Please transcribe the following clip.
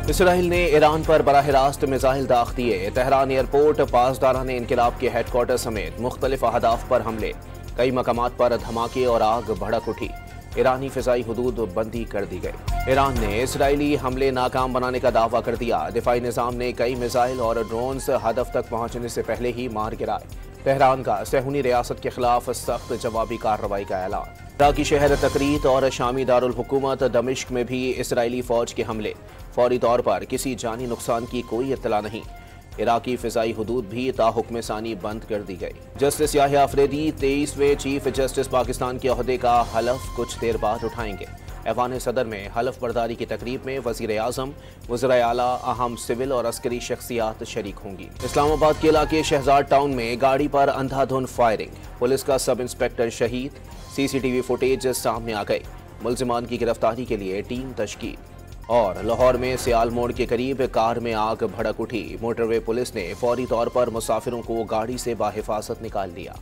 Israel ने Iran पर बराह रास्त मिसाइल दाग दिए। तेहरान एयरपोर्ट, पासदारान हेडक्वार्टर के हेडक्वार्टर समेत मुख्तलिफ अहदाफ पर हमले। कई मकामात पर धमाके और आग भड़क उठी। ईरानी फिजाई हुदूद बंदी कर दी गई। ईरान ने इसराइली हमले नाकाम बनाने का दावा कर दिया। दिफाई निज़ाम ने कई मिसाइल और ड्रोन्स हदफ तक पहुंचने से पहले ही मार गिराए। तेहरान का सहूनी रियासत के खिलाफ सख्त जवाबी कार्रवाई का ऐलान। इराकी शहर तकरीत और शामी दारुल हुकूमत दमिश्क में भी इसराइली फौज के हमले। फौरी तौर पर किसी जानी नुकसान की कोई इत्तला नहीं। इराकी फिजाई हुदूद भी ताहुक्म सानी बंद कर दी गई। जस्टिस याहिया अफरीदी 23वें चीफ जस्टिस पाकिस्तान के ओहदे का हलफ कुछ देर बाद उठाएंगे। ऐवान सदर में हलफ बर्दारी की तकरीब में वज़ीर आज़म, वज़ीर आला, अहम सिविल और अस्करी शख्सियात शरीक होंगी। इस्लामाबाद के इलाके शहजाद टाउन में गाड़ी पर अंधाधुंध फायरिंग। पुलिस का सब इंस्पेक्टर शहीद। CCTV फुटेज सामने आ गई। मुल्जिमान की गिरफ्तारी के लिए टीम तश्कील। और लाहौर में सियाल मोड़ के करीब कार में आग भड़क उठी। मोटरवे पुलिस ने फौरी तौर पर मुसाफिरों को गाड़ी से बाहिफाजत निकाल लिया।